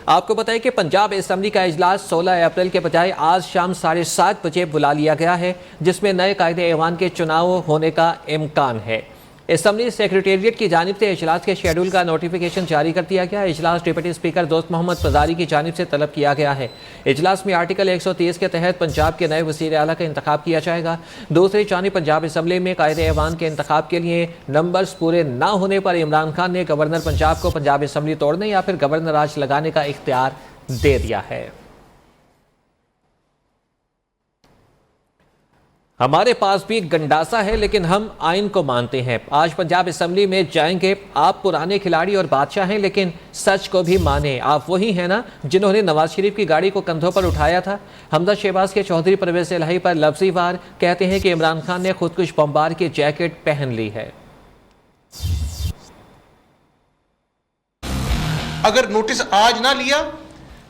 आपको बताएं कि पंजाब असेंबली का इजलास 16 अप्रैल के बजाय आज शाम 7:30 बजे बुला लिया गया है, जिसमें नए कायदे ऐवान के चुनाव होने का इम्कान है। असेंबली सेक्रेटेरिएट की जानिब से इजलास के शेड्यूल का नोटिफिकेशन जारी कर दिया गया। इजलास डिप्टी स्पीकर दोस्त मोहम्मद फजारी की जानिब से तलब किया गया है। इजलास में आर्टिकल 130 के तहत पंजाब के नए वज़ीर आला का इंतखाब किया जाएगा। दूसरी जानिब पंजाब असेंबली में कायदे ऐवान के इंतखाब के लिए नंबर्स पूरे न होने पर इमरान खान ने गवर्नर पंजाब को पंजाब असेंबली तोड़ने या फिर गवर्नर राज लगाने का इख्तियार दे दिया है। हमारे पास भी गंडासा है, लेकिन हम आइन को मानते हैं। आज पंजाब असेंबली में जाएंगे। आप पुराने खिलाड़ी और बादशाह हैं, लेकिन सच को भी माने। आप वही हैं ना जिन्होंने नवाज शरीफ की गाड़ी को कंधों पर उठाया था। हमजा शहबाज के चौधरी परवेज इलाही पर लफ्जी वार कहते हैं कि इमरान खान ने खुदकुश बमबार की जैकेट पहन ली है। अगर नोटिस आज ना लिया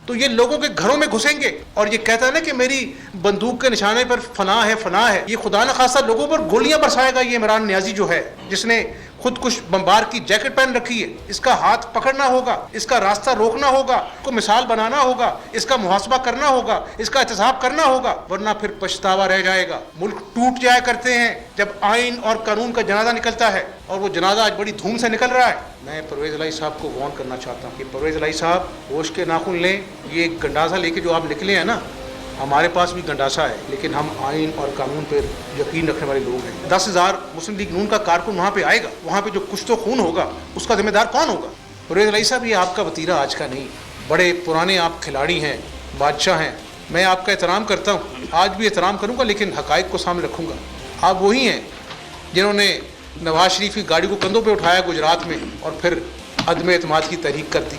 तो ये लोगों के घरों में घुसेंगे और ये कहता है ना कि मेरी बंदूक के निशाने पर फना है, ये खुदा न खासा लोगों पर गोलियां बरसाएगा। ये इमरान नियाजी जो है, जिसने खुद कुछ बमबार की जैकेट पहन रखी है, इसका हाथ पकड़ना होगा, इसका रास्ता रोकना होगा, इसको मिसाल बनाना होगा, इसका मुहासबा करना होगा, इसका एहतसाब करना होगा, वरना फिर पछतावा रह जाएगा। मुल्क टूट जाया करते हैं जब आइन और कानून का जनाजा निकलता है, और वो जनाजा आज बड़ी धूम से निकल रहा है। मैं परवेज इलाही साहब को वार्न करना चाहता हूँ कि परवेज इलाही साहब होश के नाखून लें। ये गंडासा लेके जो आप निकले हैं ना, हमारे पास भी गंडासा है, लेकिन हम आइन और कानून पर यकीन रखने वाले लोग हैं। 10,000 मुस्लिम लीग नून का कारकुन वहाँ पे आएगा, वहाँ पे जो कुछ तो खून होगा उसका जिम्मेदार कौन होगा? परवेज इलाही साहब, ये आपका वतीरा आज का नहीं, बड़े पुराने आप खिलाड़ी हैं, बादशाह हैं। मैं आपका एहतराम करता हूँ, आज भी एहतराम करूँगा, लेकिन हकायक को सामने रखूँगा। आप वही हैं जिन्होंने नवाज शरीफ की गाड़ी को कंधों पे उठाया गुजरात में और फिर अदम एतमाद की तहरीक कर दी।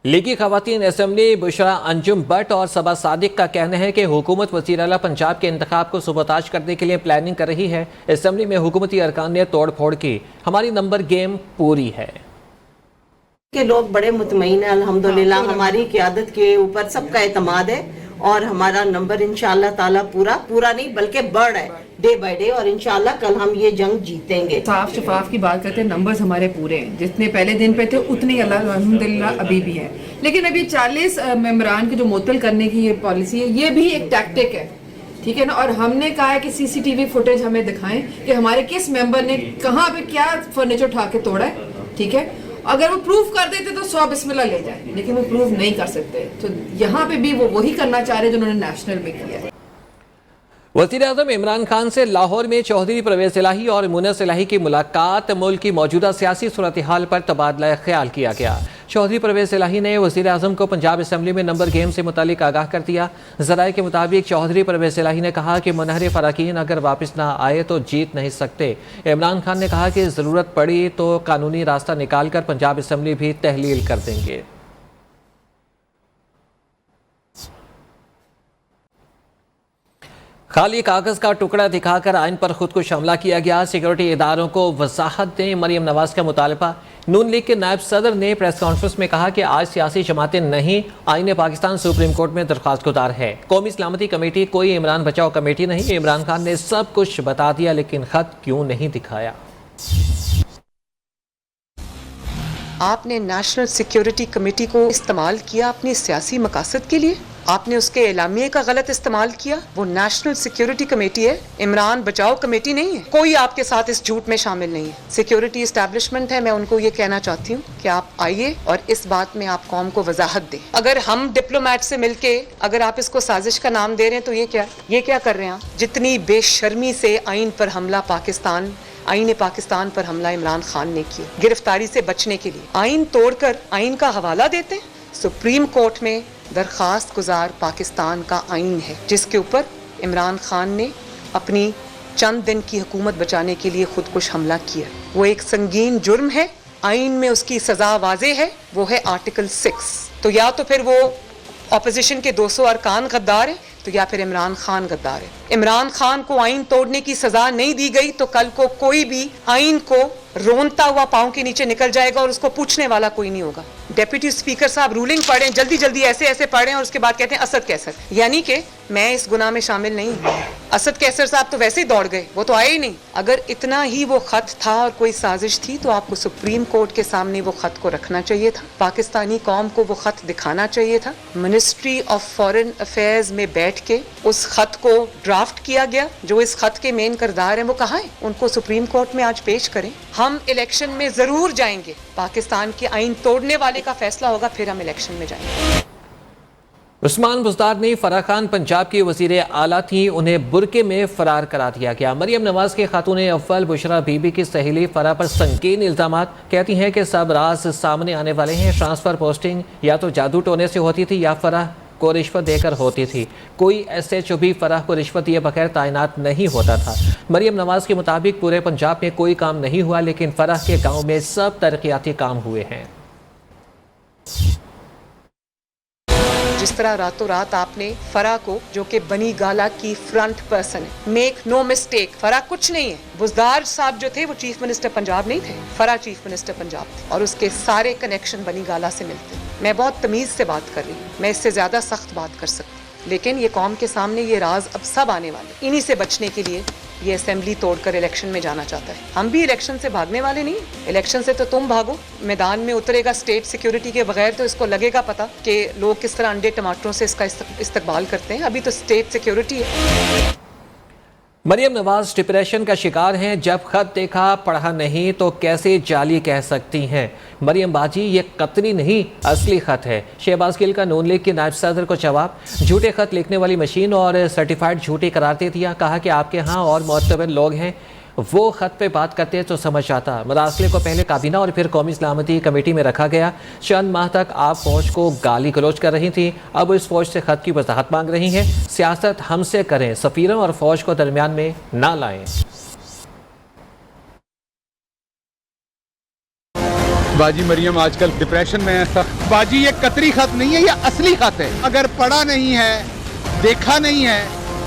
लीगी खवातीन असेंबली बुशरा अंजुम भट्ट और सबा सादिक का कहना है कि हुकूमत वज़ीर आला पंजाब के इंतखाब को सुबताज करने के लिए प्लानिंग कर रही है। असेंबली में हुकूमती अरकान ने तोड़ फोड़ की। हमारी नंबर गेम पूरी है के लोग बड़े मुतमईन हैं अल्हम्दुलिल्लाह। हमारी क़यादत के ऊपर सबका एतमाद है और हमारा नंबर इंशाअल्लाह ताला पूरा नहीं बल्कि बढ़ है डे बाय डे, और इंशाअल्लाह कल हम ये जंग जीतेंगे। साफ शफाफ की बात करते हैं, नंबर्स हमारे पूरे हैं, जितने पहले दिन पे थे उतने अल्हम्दुलिल्लाह अभी भी हैं। लेकिन अभी 40 मेंबरान के जो मुअत्तल करने की ये पॉलिसी है, ये भी एक टैक्टिक है, ठीक है ना। और हमने कहा है कि CCTV फुटेज हमें दिखाएं कि हमारे किस मेंबर ने कहाँ पे क्या फर्नीचर उठा के तोड़ा है, ठीक है। अगर वो प्रूफ कर देते तो 100 बिस्मिल्लाह ले जाए, लेकिन वो प्रूफ नहीं कर सकते। तो यहाँ पे भी वो वही करना चाह रहे जो उन्होंने नेशनल में किया है। वज़ीर आज़म इमरान खान से लाहौर में चौधरी परवेज इलाही और मुनस इलाही की मुलाकात। मुल्क की मौजूदा सियासी सूरत हाल पर तबादला ख्याल किया गया। चौधरी परवेज इलाही ने वज़ीर आज़म को पंजाब असेंबली में नंबर गेम से मुतालिक आगाह कर दिया। ज़राए के मुताबिक चौधरी परवेज इलाही ने कहा कि मुनहरे फ़राकीन अगर वापस ना आए तो जीत नहीं सकते। इमरान खान ने कहा कि ज़रूरत पड़ी तो कानूनी रास्ता निकाल कर पंजाब असेंबली भी तहलील कर देंगे। खाली कागज का टुकड़ा दिखाकर आइन पर खुदकुश हमला किया गया। सिक्योरिटी इदारों को वजाहत दें, मरियम नवाज का मुतालबा। नून लीग के नायब सदर ने प्रेस कॉन्फ्रेंस में कहा कि आज सियासी जमातें नहीं, आईन पाकिस्तान सुप्रीम कोर्ट में दरख्वास्त गुजार है। कौमी सलामती कमेटी कोई इमरान बचाओ कमेटी नहीं। इमरान खान ने सब कुछ बता दिया, लेकिन खत क्यों नहीं दिखाया? आपने नेशनल सिक्योरिटी कमेटी को इस्तेमाल किया अपनी सियासी मकासद के लिए। आपने उसके एलामिये का गलत इस्तेमाल किया। वो नेशनल सिक्योरिटी कमेटी है, इमरान बचाओ कमेटी नहीं है। कोई आपके साथ इस झूठ में शामिल नहीं है। सिक्योरिटी इस्टेब्लिशमेंट है। मैं उनको ये कहना चाहती हूँ कि आप आइए और इस बात में आप कौम को वजाहत दें। अगर हम डिप्लोमेट से मिलके अगर आप इसको साजिश का नाम दे रहे हैं तो ये क्या कर रहे हैं आप? जितनी बेशर्मी से आइन पर हमला आईन पाकिस्तान पर हमला इमरान खान ने किया, गिरफ्तारी से बचने के लिए आइन तोड़कर आइन का हवाला देते हैं। सुप्रीम कोर्ट में दरखास्त गुजार पाकिस्तान का आइन है, जिसके ऊपर इमरान खान ने अपनी चंद दिन की हुकूमत बचाने के लिए खुदकुश हमला किया। वो एक संगीन जुर्म है, आइन में उसकी सजा वाजे है, वो है आर्टिकल 6। तो या तो फिर वो ऑपोजिशन के 200 अरकान गद्दार है, तो या फिर इमरान खान गद्दार है। इमरान खान को आइन तोड़ने की सजा नहीं दी गई तो कल को कोई भी आइन को रोनता हुआ पांव के नीचे निकल जाएगा और उसको पूछने वाला कोई नहीं होगा। डेप्यूटी स्पीकर साहब रूलिंग पढ़ें, जल्दी जल्दी ऐसे पढ़ें और उसके बाद कहते हैं असद कैसर, यानी कि मैं इस गुनाह में शामिल नहीं हूँ। असद कैसर साहब तो वैसे ही दौड़ गए, वो तो आए ही नहीं। अगर इतना ही वो खत था और कोई साजिश थी तो आपको सुप्रीम कोर्ट के सामने वो खत को रखना चाहिए था, पाकिस्तानी कौम को वो खत दिखाना चाहिए था। मिनिस्ट्री ऑफ फॉरेन अफेयर्स में बैठ के उस खत को ड्राफ्ट किया गया। जो इस खत के मेन किरदार हैं वो कहाँ हैं? उनको सुप्रीम कोर्ट में आज पेश करें। हम इलेक्शन में जरूर जाएंगे, पाकिस्तान के आइन तोड़ने वाले का फैसला होगा, फिर हम इलेक्शन में जाएंगे। उस्मान बुज़दार ने फराह खान पंजाब की वज़ीर आला थी, उन्हें बुरके में फरार करार दिया गया। मरियम नवाज के खातून अव्वल बुशरा बीबी की सहेली फराह पर संगीन इल्ज़ामात, कहती हैं कि सब राज सामने आने वाले हैं। ट्रांसफ़र पोस्टिंग या तो जादू टोने से होती थी या फराह को रिश्वत देकर होती थी। कोई SHO भी फराह को रिश्वत दिए बगैर तैनात नहीं होता था। मरियम नवाज के मुताबिक पूरे पंजाब में कोई काम नहीं हुआ, लेकिन फराह के गाँव में सब तरक्याती काम हुए हैं। जिस तरह रातों रात आपने फराह को, जो कि बनी गाला की फ्रंट पर्सन है, मेक नो मिस्टेक, फराह कुछ नहीं है। बुज़दार साहब जो थे वो चीफ मिनिस्टर पंजाब नहीं थे, फराह चीफ मिनिस्टर पंजाब थे और उसके सारे कनेक्शन बनी गाला से मिलते हैं। मैं बहुत तमीज से बात कर रही हूँ, मैं इससे ज्यादा सख्त बात कर सकती हूँ, लेकिन ये कौम के सामने ये राज अब सब आने वाले। इन्हीं से बचने के लिए ये असेंबली तोड़कर इलेक्शन में जाना चाहता है। हम भी इलेक्शन से भागने वाले नहीं, इलेक्शन से तो तुम भागो। मैदान में उतरेगा स्टेट सिक्योरिटी के बगैर तो इसको लगेगा पता कि लोग किस तरह अंडे टमाटरों से इसका इस्तकबाल करते हैं। अभी तो स्टेट सिक्योरिटी है। मरियम नवाज डिप्रेशन का शिकार हैं। जब खत देखा पढ़ा नहीं तो कैसे जाली कह सकती हैं? मरियम बाजी, ये कतरी नहीं असली खत है। शहबाज गिल का नून लीग के नायब सदर को जवाब, झूठे खत लिखने वाली मशीन और सर्टिफाइड झूठी करार दे दिया। कहा कि आपके यहाँ और मोतबर लोग हैं, वो खत पे बात करते तो समझ आता। मदाखले को पहले काबीना और फिर कौमी सलामती कमेटी में रखा गया। चंद माह तक आप फौज को गाली गलौज कर रही थी, अब इस फौज से खत की वजाहत मांग रही हैं। सियासत हमसे करें, सफीरों और फौज को दरमियान में ना लाएं। बाजी मरियम आजकल डिप्रेशन में है सख्त। बाजी ये कतरी खत नहीं है, ये असली खत है। अगर पढ़ा नहीं है, देखा नहीं है,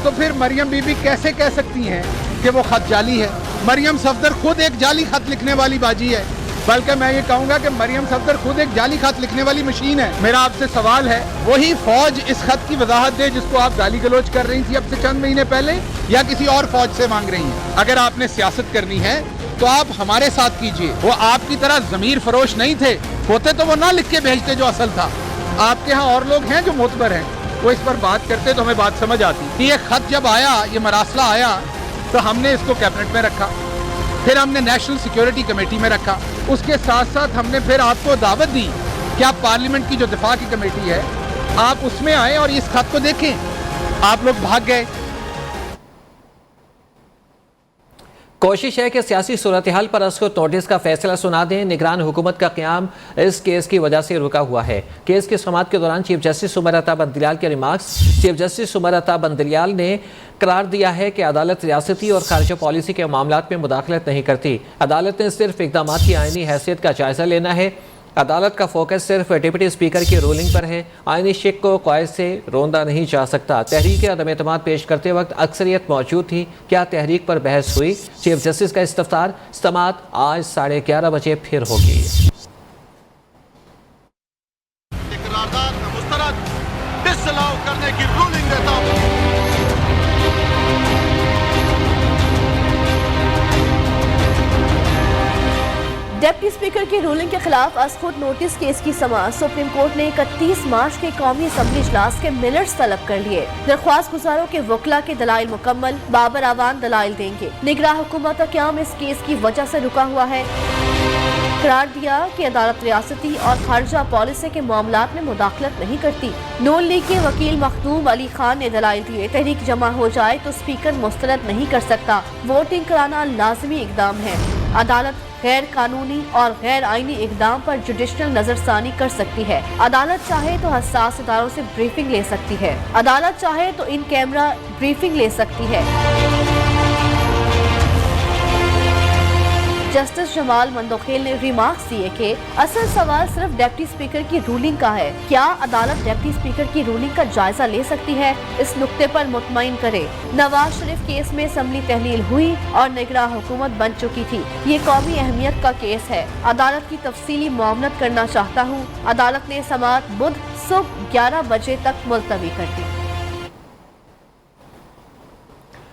तो फिर मरियम बीबी कैसे कह सकती हैं कि वो खत जाली है? मरियम सफदर खुद एक जाली खत लिखने वाली बाजी है, बल्कि मैं ये कहूँगा कि मरियम सफदर खुद एक जाली खत लिखने वाली मशीन है। मेरा आपसे सवाल है, वही फौज इस खत की वजाहत दे जिसको आप गाली गलौज कर रही थी अब से चंद महीने पहले, या किसी और फौज से मांग रही हैं? अगर आपने सियासत करनी है तो आप हमारे साथ कीजिए। वो आपकी तरह जमीर फरोश नहीं थे, होते तो वो ना लिख के भेजते जो असल था। आपके यहाँ और लोग हैं जो मोतबर हैं, वो इस पर बात करते तो हमें बात समझ आती। ये खत जब आया, ये मरासला आया, तो हमने इसको कैबिनेट में रखा, फिर हमने नेशनल सिक्योरिटी कमेटी में रखा। उसके साथ साथ हमने फिर आपको दावत दी कि आप पार्लियामेंट की जो दिफा की कमेटी है, आप उसमें आए और इस खत को देखें। आप लोग भाग गए। कोशिश है कि सियासी सूरत हाल पर असकुत नोटिस का फैसला सुना दें। निगरान हुकूमत का क़याम इस केस की वजह से रुका हुआ है। केस की समाअत के दौरान चीफ जस्टिस उमर अता बंदलियाल के remarks. Chief justice Umar Ata बंदलियाल ने करार दिया है कि अदालत रियासती और खारजा पॉलिसी के मामलात में मुदाखलत नहीं करती। अदालत ने सिर्फ इक़दाम की आइनी हैसियत का जायजा लेना है। अदालत का फोकस सिर्फ डिप्टी स्पीकर की रूलिंग पर है। आइनी शिक को क़ायद से रोंदा नहीं जा सकता। तहरीक अदम एतमाद पेश करते वक्त अक्सरियत मौजूद थी, क्या तहरीक पर बहस हुई? चीफ जस्टिस का इस्तफ्तार। समाअत आज 11:30 बजे फिर होगी। करने की रूलिंग देता हूं। डिप्टी स्पीकर की रूलिंग के खिलाफ असखुद नोटिस केस की समाअत सुप्रीम कोर्ट ने 31 मार्च के कौमी असम्बली इजलास के मिनट्स तलब कर लिए। दरख्वास्त गुजारों के वकला के दलाइल मुकम्मल, बाबर आवान दलाइल देंगे। निगरान हुकूमत का क़याम इस केस की वजह से रुका हुआ है। करार दिया कि अदालत रियासती और खारजा पॉलिसी के मामलात में मुदाखलत नहीं करती। नून लीग के वकील मखदूम अली खान ने दलाइल दिए, तहरीक जमा हो जाए तो स्पीकर मुस्तरद नहीं कर सकता, वोटिंग कराना लाजमी इकदाम है। अदालत गैर कानूनी और गैर आईनी इकदाम पर जुडिशल नजरसानी कर सकती है। अदालत चाहे तो हसास इदारों से ब्रीफिंग ले सकती है। अदालत चाहे तो इन कैमरा ब्रीफिंग ले सकती है। जस्टिस जमाल मंदोखेल ने रिमार्क्स दिए कि असल सवाल सिर्फ डिप्टी स्पीकर की रूलिंग का है। क्या अदालत डिप्टी स्पीकर की रूलिंग का जायजा ले सकती है? इस नुक्ते पर मुतमईन करे। नवाज शरीफ केस में असम्बली तहलील हुई और निगरान हुकूमत बन चुकी थी। ये कौमी अहमियत का केस है। अदालत की तफसीली मुआवनत करना चाहता हूँ। अदालत ने समाअत बुध सुबह 11 बजे तक मुलतवी कर दी।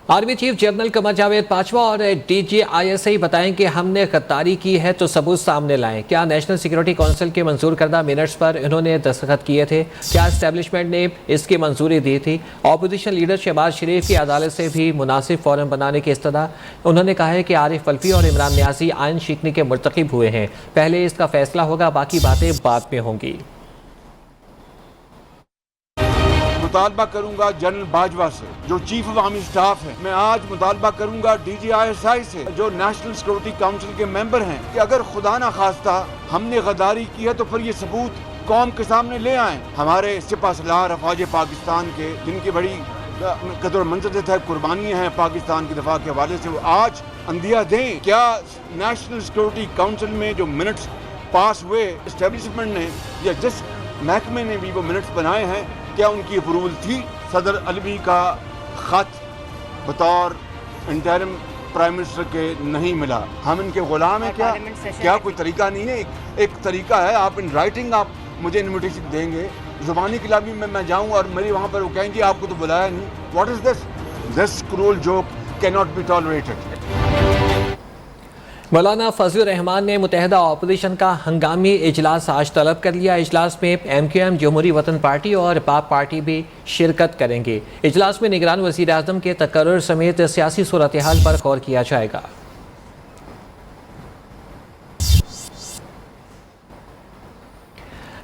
Army chief general Qamar Javed Bajwa और DGISI बताएं कि हमने गद्दारी की है तो सबूत सामने लाएं। क्या नेशनल सिक्योरिटी काउंसिल के मंजूर करदा मिनट्स पर इन्होंने दस्तखत किए थे? क्या एस्टेब्लिशमेंट ने इसकी मंजूरी दी थी? ऑपोजिशन लीडर शहबाज शरीफ की अदालत से भी मुनासिब फोरम बनाने की इस्तदा। उन्होंने कहा है कि आरिफ अलवी और इमरान नियाजी आइन सीखने के मुर्तकिब हुए हैं, पहले इसका फैसला होगा, बाकी बातें बाद में होंगी। मुतालबा करूंगा जनरल बाजवा से जो चीफ ऑफ आर्मी स्टाफ है, मैं आज मुतालबा करूंगा DGISI से जो नेशनल सिक्योरिटी काउंसिल के मेंबर हैं कि अगर खुदा ना खास्ता हमने गद्दारी की है तो फिर ये सबूत कौम के सामने ले आएं। हमारे सिपहसालार अफवाज पाकिस्तान के जिनकी बड़ी कदर मंजर है, कुर्बानियाँ हैं पाकिस्तान के दफा के हवाले से, वो आज अंदिया दें। क्या नेशनल सिक्योरिटी काउंसिल में जो मिनट्स पास हुए एस्टेब्लिशमेंट ने या जिस महकमे ने भी वो मिनट्स बनाए हैं, क्या उनकी अप्रूवल थी? सदर अलवी का खत बतौर इंटरिम प्राइम मिनिस्टर के नहीं मिला, हम इनके गुलाम हैं क्या? क्या कोई तरीका नहीं है? एक तरीका है, आप इन राइटिंग आप मुझे इन्विटेशन देंगे, जुबानी की लाबी में मैं जाऊं और मेरी वहाँ पर वो कहेंगे आपको तो बुलाया नहीं। What is this cruel joke can not be tolerated. मौलाना फजलुर रहमान ने मुत्तहिदा अपोजिशन का हंगामी इजलास आज तलब कर लिया। इजलास में MQM, जमहूरी वतन पार्टी और बाप पार्टी भी शिरकत करेंगे। इजलास में निगरान वज़ीर आज़म के तकर्रुर समेत सियासी सूरत हाल पर गौर किया जाएगा।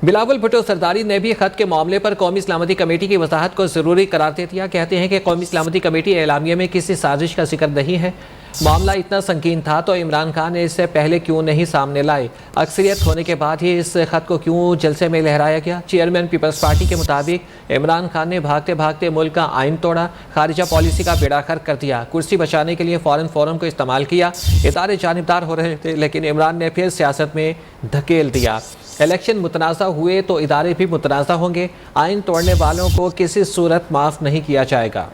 बिलावल भुट्टो सरदारी ने भी खत के मामले पर कौमी सलामती कमेटी की वजाहत को ज़रूरी करार दे दिया। कहते हैं कि कौमी सलामती कमेटी एलामिया में किसी साजिश का जिक्र नहीं है। मामला इतना संगीन था तो इमरान खान ने इससे पहले क्यों नहीं सामने लाए? अक्सरियत होने के बाद ही इस खत को क्यों जलसे में लहराया गया? चेयरमैन पीपल्स पार्टी के मुताबिक इमरान खान ने भागते भागते मुल्क का आइन तोड़ा, खारिजा पॉलिसी का बेड़ा गर्क कर दिया, कुर्सी बचाने के लिए फॉरेन फोरम को इस्तेमाल किया। इदारे जानिबदार हो रहे थे लेकिन इमरान ने फिर सियासत में धकेल दिया। इलेक्शन मुतनाज़ा हुए तो इदारे भी मुतनाज़ा होंगे। आइन तोड़ने वालों को किसी सूरत माफ़ नहीं किया जाएगा।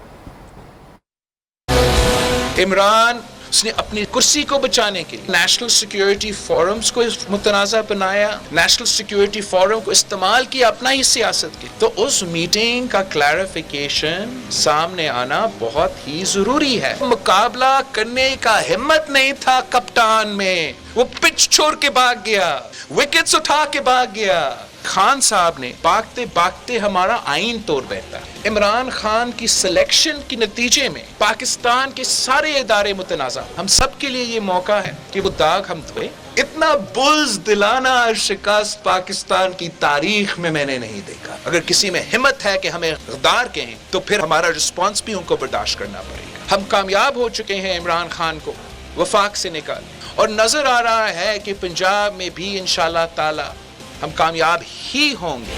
इमरान उसने अपनी कुर्सी को बचाने के लिए नेशनल सिक्योरिटी फोरम्स को मुतनाज़ा बनाया, नेशनल सिक्योरिटी फोरम को इस्तेमाल किया अपना ही सियासत के। तो उस मीटिंग का क्लैरिफिकेशन सामने आना बहुत ही जरूरी है। मुकाबला करने का हिम्मत नहीं था कप्तान में, वो पिच छोड़ के भाग गया, विकेट्स उठा के भाग गया। खान साहब ने भागते भागते हमारा आइन तोड़ बैठा। इमरान खान की सिलेक्शन के नतीजे में पाकिस्तान के सारे इदारे मुतनाज़ा। हम सब के लिए ये मौका है कि वो दाग हम धोए। इतना बुज़दिलाना शिकस्त पाकिस्तान की तारीख में मैंने नहीं देखा। अगर किसी में हिम्मत है कि हमें गद्दार कहें तो फिर हमारा रिस्पॉन्स भी उनको बर्दाश्त करना पड़ेगा। हम कामयाब हो चुके हैं इमरान खान को वफाक से निकाल, और नजर आ रहा है कि पंजाब में भी इंशाअल्लाह ताला हम कामयाब ही होंगे।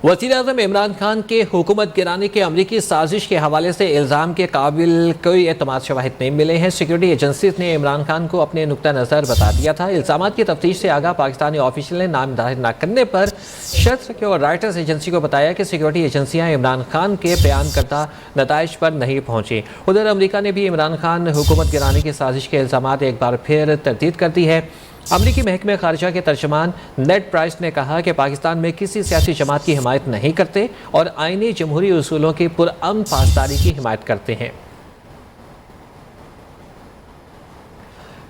वज़ीर-ए-आज़म इमरान खान के हुकूमत गिराने के अमरीकी साजिश के हवाले से इल्ज़ाम के काबिल कोई एतमाद शवाहिद नहीं मिले हैं। सिक्योरिटी एजेंसीज ने इमरान खान को अपने नुक्ता नज़र बता दिया था। इल्ज़ामात की तफ्तीश से आगाह पाकिस्तानी ऑफिशियल ने नाम जाहिर न करने पर शर्त रखे और राइटर्स एजेंसी को बताया कि सिक्योरिटी एजेंसियाँ इमरान खान के बयान करदा नताइज पर नहीं पहुँची। उधर अमरीका ने भी इमरान खान हुकूमत गिराने की साजिश के इल्ज़ामात एक बार फिर तरदीद कर दी है। अमरीकी महकमे खारिजा के तर्जमान नेड प्राइस ने कहा कि पाकिस्तान में किसी सियासी जमात की हिमायत नहीं करते और आईनी जमहूरी उसूलों की पुरअमन पासदारी की हिमायत करते हैं।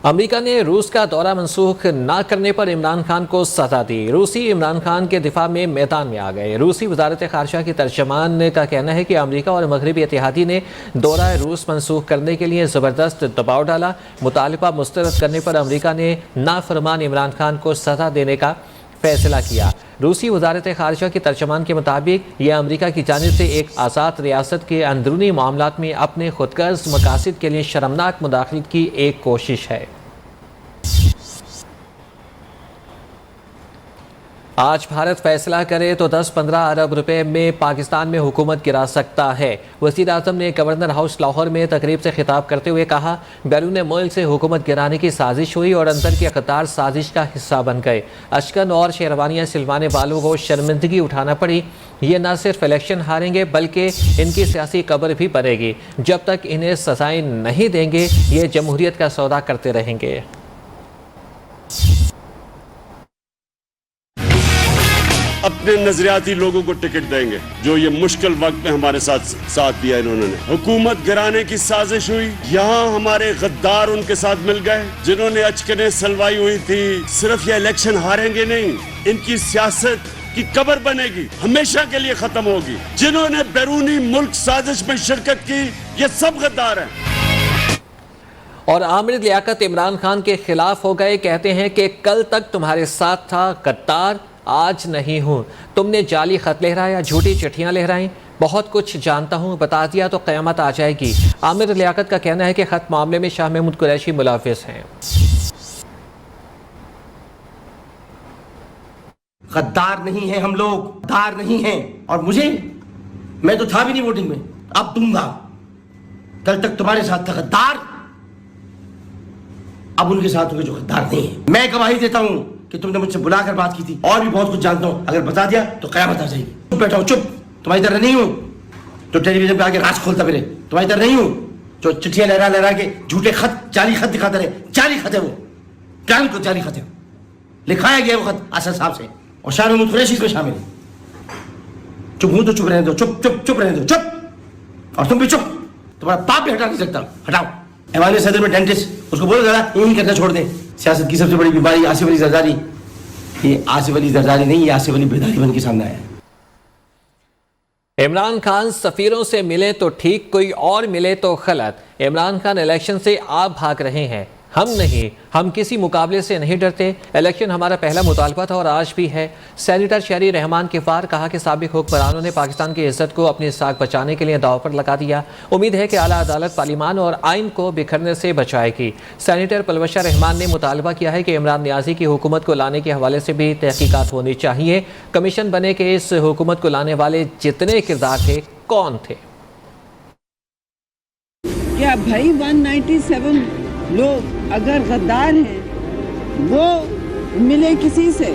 अमेरिका ने रूस का दौरा मनसूख न करने पर इमरान खान को सजा दी। रूसी इमरान खान के दिफा में मैदान में आ गए। रूसी वजारत खारजा की तर्जमान का कहना है कि अमेरिका और मगरबी इत्तेहादी ने दौरा रूस मनसूख करने के लिए ज़बरदस्त दबाव डाला। मुतालिबा मुस्तरद करने पर अमेरिका ने नाफरमान इमरान खान को सजा देने का फैसला किया। रूसी वजारत खारजा की तर्जमान के मुताबिक यह अमेरिका की जानिब से एक आज़ाद रियासत के अंदरूनी मामलात में अपने खुदगर्ज मकासद के लिए शर्मनाक मुदाखलत की एक कोशिश है। आज भारत फैसला करे तो 10-15 अरब रुपए में पाकिस्तान में हुकूमत गिरा सकता है। वज़ीर आज़म ने गवर्नर हाउस लाहौर में तकरीब से खिताब करते हुए कहा, बैरून मुल्क से हुकूमत गिराने की साजिश हुई और अंदर के इक़्तिदार साजिश का हिस्सा बन गए। अशकन और शेरवानियाँ सिलवाने वालों को शर्मिंदगी उठाना पड़ी। ये न सिर्फ इलेक्शन हारेंगे बल्कि इनकी सियासी कब्र भी बनेगी। जब तक इन्हें सजाएं नहीं देंगे ये जमहूरियत का सौदा करते रहेंगे। अपने नजरियाती लोगों को टिकट देंगे, जो ये मुश्किल वक्त में हमारे साथ दिया इन्होंने। हुकूमत गिराने की साजिश हुई, यहाँ हमारे गद्दार उनके साथ मिल गए, जिन्होंने अचकने सलवाई हुई थी। सिर्फ ये इलेक्शन हारेंगे नहीं, इनकी सियासत की कब्र बनेगी, हमेशा के लिए खत्म होगी। जिन्होंने बैरूनी मुल्क साजिश में शिरकत की, ये सब गद्दार हैं। और आमिर लियाकत इमरान खान के खिलाफ हो गए, कहते हैं कि कल तक तुम्हारे साथ था गद्दार, आज नहीं हूँ। तुमने जाली खत लहराया, झूठी चिट्ठियाँ लहराई, बहुत कुछ जानता हूँ, बता दिया तो क़यामत आ जाएगी। आमिर लियाकत का कहना है कि खत मामले में शाह महमूद कुरैशी मुलव्विस हैं। गद्दार नहीं है हम लोग, गद्दार नहीं हैं। और मैं तो था भी नहीं वोटिंग में, अब दूंगा। कल तक तुम्हारे साथ था गद्दार, अब उनके साथ होंगे जो गद्दार नहीं है। मैं गवाही देता हूं कि तुमने मुझसे बुलाकर बात की थी, और भी बहुत कुछ जानता हूं। अगर बता दिया तो कयामत आ जाएगी। चुप बैठा हूं, चुप। तुम्हारी तरह नहीं हूं तो टेलीविजन पे आके राज खोलता फिरे। तुम्हारी तरह नहीं हूं जो चिट्ठियां लहरा के झूठे खत, जाली खत दिखाते रहे। जाली खत है वो, क्या उनको जाली खत है। लिखाया गया वो खत असद साहब से, और शाह महमूद कुरैशी इसमें शामिल है। चुप हूं तो चुप रहने दो, चुप रहने दो, चुप। और तुम भी चुप, तुम्हारा पाप भी हटा नहीं सकता, हटाओ। ऐवान सदर में डेंटिस्ट, उसको बोलो जरा यही करना छोड़ दें। सियासत की सबसे बड़ी बीमारी आसिफ अली जरदारी। ये आसिफ अली जरदारी नहीं, ये आसिफ अली बेदारी बन के सामने आया है। इमरान खान सफीरों से मिले तो ठीक, कोई और मिले तो गलत। इमरान खान इलेक्शन से आप भाग रहे हैं, हम नहीं। हम किसी मुकाबले से नहीं डरते। इलेक्शन हमारा पहला मुतालबा था और आज भी है। सेनेटर शहरी रहमान किफ़ार कहा कि साबिक हुक्मरानों ने पाकिस्तान की इज्जत को अपनी साख बचाने के लिए दाव पर लगा दिया। उम्मीद है कि आला अदालत पार्लिमान और आइन को बिखरने से बचाएगी। सेनेटर पलवशा रहमान ने मुतालबा किया है कि इमरान नियाजी की हुकूमत को लाने के हवाले से भी तहकीकात होनी चाहिए। कमीशन बने कि इस हुकूमत को लाने वाले जितने किरदार थे, कौन थे। क्या भाई 197 लोग अगर गद्दार हैं, वो मिले किसी से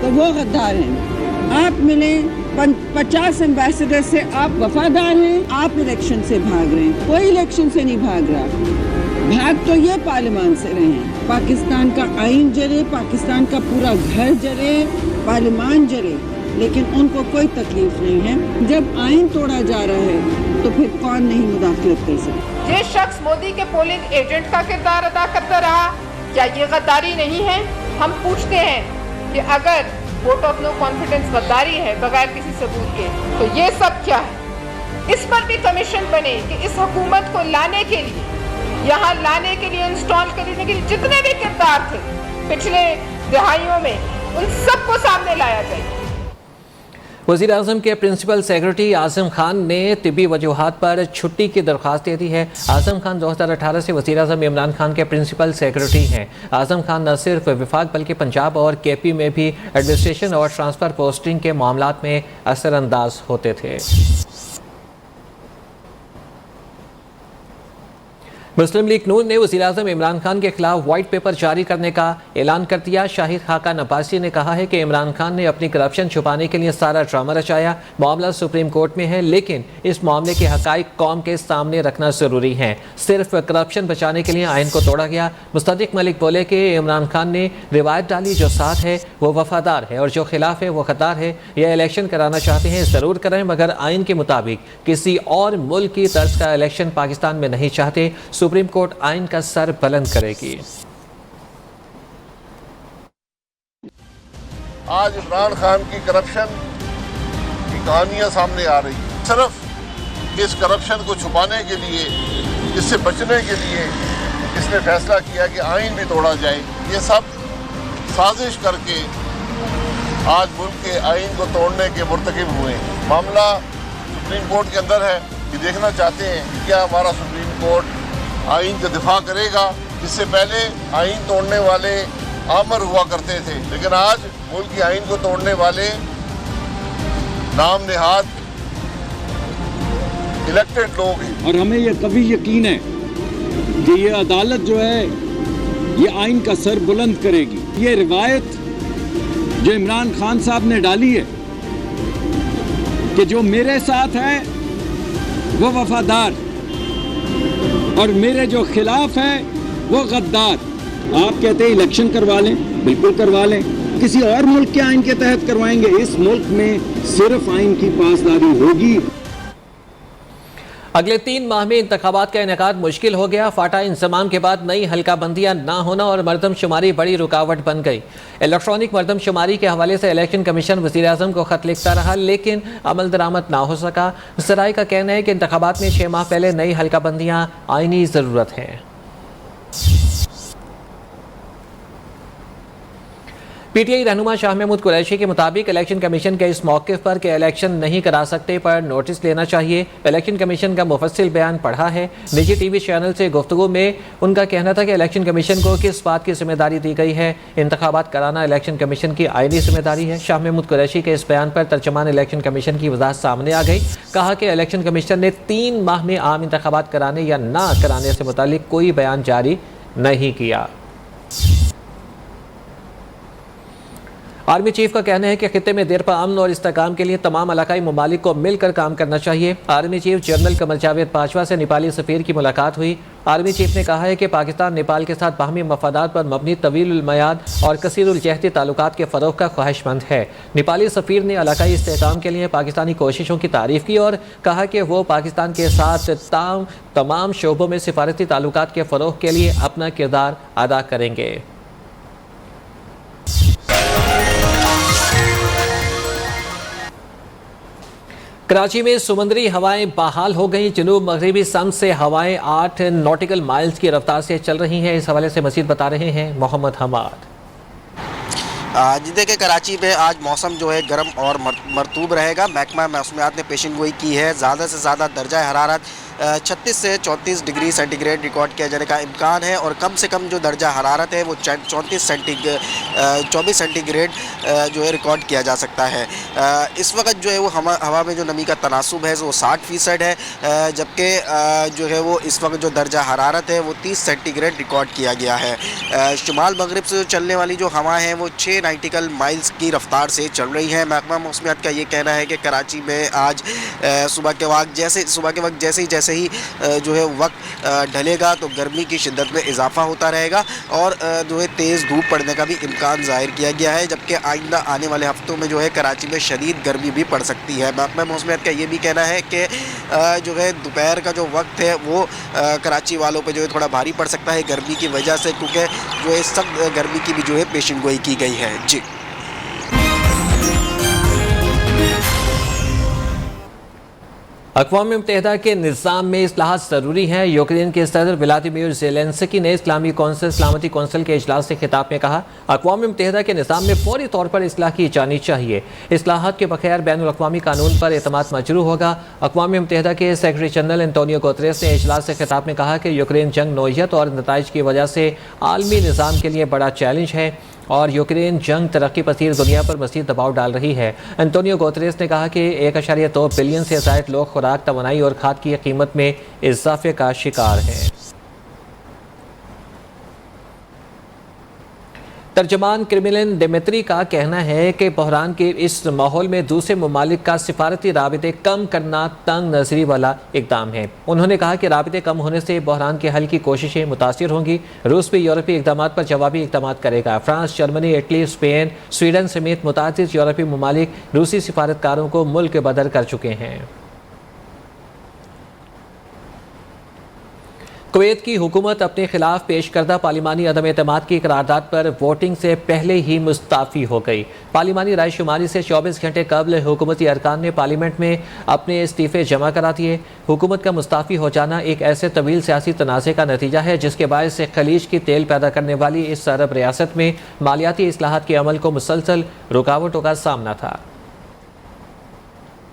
तो वो गद्दार हैं। आप मिले 50 एम्बेसडर से, आप वफादार हैं। आप इलेक्शन से भाग रहे हैं, कोई इलेक्शन से नहीं भाग रहा। भाग तो ये पार्लियामान से रहे हैं। पाकिस्तान का आइन जले, पाकिस्तान का पूरा घर जले, पार्लियामान जले, लेकिन उनको कोई तकलीफ नहीं है। जब आइन तोड़ा जा रहा है तो फिर कौन नहीं मुदाखलत कर सकता। ये शख्स मोदी के पोलिंग एजेंट का किरदार अदा करता रहा, क्या ये गद्दारी नहीं है? हम पूछते हैं कि अगर वोट ऑफ नो कॉन्फिडेंस गद्दारी है बगैर किसी सबूत के, तो ये सब क्या है? इस पर भी कमीशन बने कि इस हुकूमत को लाने के लिए, यहाँ लाने के लिए, इंस्टॉल करने के लिए जितने भी किरदार थे पिछले दिहाइयों में, उन सबको सामने लाया जाए। वज़ीर आज़म के प्रिंसिपल सेक्रेटरी आज़म खान ने तिब्बी वजूहात पर छुट्टी की दरख्वास्त दे दी है। आज़म खान 2018 से वज़ीर आज़म इमरान खान के प्रिंसिपल सेक्रेटरी हैं। आज़म खान न सिर्फ विफाक बल्कि पंजाब और केपी में भी एडमिनिस्ट्रेशन और ट्रांसफ़र पोस्टिंग के मामलात में असरअंदाज होते थे। मुस्लिम लीग नून ने वज़ीर-ए-आज़म इमरान खान के खिलाफ वाइट पेपर जारी करने का ऐलान कर दिया। शाहिद खाकान अब्बासी ने कहा है कि इमरान खान ने अपनी करप्शन छुपाने के लिए सारा ड्रामा रचाया। मामला सुप्रीम कोर्ट में है, लेकिन इस मामले के हक़ाइक़ कौम के सामने रखना ज़रूरी है। सिर्फ करप्शन बचाने के लिए आइन को तोड़ा गया। मुस्तदिक मलिक बोले कि इमरान खान ने रिवायत डाली, जो साथ है वो वफादार है और जो खिलाफ है वो गद्दार है। यह इलेक्शन कराना चाहते हैं ज़रूर करें, मगर आइन के मुताबिक किसी और मुल्क की तर्ज का इलेक्शन पाकिस्तान में नहीं चाहते। सुप्रीम कोर्ट आइन का सर बुलंद करेगी। आज इमरान खान की करप्शन की कहानियां सामने आ रही है। सिर्फ इस करप्शन को छुपाने के लिए, इससे बचने के लिए इसने फैसला किया कि आइन भी तोड़ा जाए। ये सब साजिश करके आज मुल्क के आइन को तोड़ने के मुर्तकिब हुए। मामला सुप्रीम कोर्ट के अंदर है। ये देखना चाहते हैं कि क्या हमारा सुप्रीम कोर्ट आइन का दिफा करेगा। इससे पहले आइन तोड़ने वाले आमर हुआ करते थे, लेकिन आज मुल्क की आइन को तोड़ने वाले नाम नेहाद इलेक्टेड लोग हैं। और हमें ये कभी यकीन है कि ये अदालत जो है ये आइन का सर बुलंद करेगी। ये रिवायत जो इमरान खान साहब ने डाली है कि जो मेरे साथ है वो वफादार और मेरे जो खिलाफ है वो गद्दार। आप कहते हैं इलेक्शन करवा लें, बिल्कुल करवा लें, किसी और मुल्क के आइन के तहत करवाएंगे। इस मुल्क में सिर्फ आइन की पासदारी होगी। अगले 3 माह में इंतखाबात का इनेकाद मुश्किल हो गया। फाटा इंजमाम के बाद नई हल्का बंदियां ना होना और मरदमशुमारी बड़ी रुकावट बन गई। इलेक्ट्रॉनिक मरदमशुमारी के हवाले से इलेक्शन कमीशन वज़ीर-ए-आज़म को खत लिखता रहा, लेकिन अमल दरामद ना हो सका। सराय का कहना है कि इंतखाबात में 6 माह पहले नई हल्का बंदियां आईनी ज़रूरत है। पीटीआई रहनुमा शाह महमूद कुरैशी के मुताबिक इलेक्शन कमीशन के इस मौके पर कि इलेक्शन नहीं करा सकते पर नोटिस लेना चाहिए। इलेक्शन कमीशन का मुफस्सिल बयान पढ़ा है। निजी टीवी चैनल से गुफ्तगू में उनका कहना था कि इलेक्शन कमीशन को किस बात की जिम्मेदारी दी गई है। इंतखाबात कराना इलेक्शन कमीशन की आईनी जिम्मेदारी है। शाह महमूद कुरैशी के इस बयान पर तर्जमान इलेक्शन कमीशन की वजाहत सामने आ गई। कहा कि इलेक्शन कमीशन ने 3 माह में आम इंतखाबात कराने या ना कराने से मुतालिक कोई बयान जारी नहीं किया। आर्मी चीफ का कहना है कि खित्ते में देर पर अमन और इस्तेकाम के लिए तमाम इलाकाई ममालिक को मिलकर काम करना चाहिए। Army chief general Qamar Javed Bajwa से नेपाली सफ़ीर की मुलाकात हुई। आर्मी चीफ ने कहा है कि पाकिस्तान नेपाल के साथ बाहमी मफादात पर मबनी तवील मयाद और कसीरुल जहदी ताल्लुकात के फ़रोग़ का ख्वाहिशमंद है। नेपाली सफ़ीर ने इलाकाई इस्तेकाम के लिए पाकिस्तानी कोशिशों की तारीफ़ की और कहा कि वो पाकिस्तान के साथ तमाम शोबों में सिफारती ताल्लुकात के फ़रोग़ के लिए अपना किरदार अदा करेंगे। कराची में समुद्री हवाएं बहाल हो गई। जनूब मगरबी सम से हवाएं 8 नॉटिकल माइल्स की रफ्तार से चल रही हैं। इस हवाले से मज़ीद बता रहे हैं मोहम्मद हमाद। जी देखिए, कराची में आज मौसम जो है गर्म और मरतूब रहेगा। महकमा मौसमियात ने पेशन गोई की है ज़्यादा से ज़्यादा दर्जा हरारत 36 से 34 डिग्री सेंटीग्रेड रिकॉर्ड किया जाने का इम्कान है और कम से कम जो दर्जा हरारत है वो 24 सेंटीग्रेड जो है रिकॉर्ड किया जा सकता है। इस वक्त जो है वो हवा में जो नमी का तनासुब है वो 60% है, जबकि जो है वो इस वक्त जो दर्जा हरारत है वो 30 सेंटीग्रेड रिकॉर्ड किया गया है। शुमाल मगरिब से चलने वाली जो हवाएँ हैं वो 6 नॉटिकल माइल्स की रफ्तार से चल रही हैं। महकमा मौसमियात का ये कहना है कि कराची में आज सुबह के वक्त जैसे ही जो है वक्त ढलेगा तो गर्मी की शिद्दत में इजाफा होता रहेगा और जो है तेज़ धूप पड़ने का भी इम्कान ज़ाहिर किया गया है, जबकि आइंदा आने वाले हफ्तों में जो है कराची में शदीद गर्मी भी पड़ सकती है। महकमा मौसमियात का ये भी कहना है कि जो है दोपहर का जो वक्त है वो कराची वालों पर जो है थोड़ा भारी पड़ सकता है गर्मी की वजह से, क्योंकि जो है सख्त गर्मी की भी जो है पेशन गोई की गई है। जी अक़वाम मुत्तहिदा के निज़ाम में इस्लाहात ज़रूरी हैं। यूक्रेन के सदर व्लादिमीर ज़ेलेंस्की ने इस्लामी कौंसिल सलामती कौंसिल के इजलास से खिताब में कहा, अक़वाम मुत्तहिदा के निज़ाम में फौरी तौर पर इस्लाह की जानी चाहिए। इस्लाहात के बगैर बैनुल-अक़वामी कानून पर एतमाद मजरूह होगा। अक़वाम मुत्तहिदा के सेक्रेटरी जनरल एंटोनियो गुतेरेस ने इजलास से खिताब में कहा कि यूक्रेन जंग नौइयत और नताइज की वजह से आलमी निज़ाम के लिए बड़ा चैलेंज है और यूक्रेन जंग तरक्की पसीर दुनिया पर मज़ीद दबाव डाल रही है। एंटोनियो गुतेरेस ने कहा कि 1.2 बिलियन से ज़ायद लोग खुराक, तवानाई और खाद की कीमत में इजाफे का शिकार हैं। तर्जमान क्रिमिलन डेमेत्री का कहना है कि बहरान के इस माहौल में दूसरे ममालिक का सिफारती राबिते कम करना तंग नजरी वाला इकदाम है। उन्होंने कहा कि राबिते कम होने से बहरान के हल की कोशिशें मुतासिर होंगी। रूस भी यूरोपीय इकदाम पर जवाबी इकदाम करेगा। France, Germany, Italy, Spain, Sweden समेत मुतादिद यूरोपीय ममालिक रूसी सिफारतकारों को मुल्क बदर कर चुके हैं। कुवैत की हुकूमत अपने खिलाफ पेश करदा पार्लिमानी अदम एतमाद की करारदाद पर वोटिंग से पहले ही मुस्ताफ़ी हो गई। पार्लिमानी राय शुमारी से 24 घंटे कबल हुकूमती अरकान ने पार्लियामेंट में अपने इस्तीफ़े जमा करा दिए। हुकूमत का मुस्ताफ़ी हो जाना एक ऐसे तवील सियासी तनाज़े का नतीजा है जिसके बायस से खलीज की तेल पैदा करने वाली इस अरब रियासत में मालियाती इस्लाहात के अमल को मुसलसल रुकावटों का सामना था।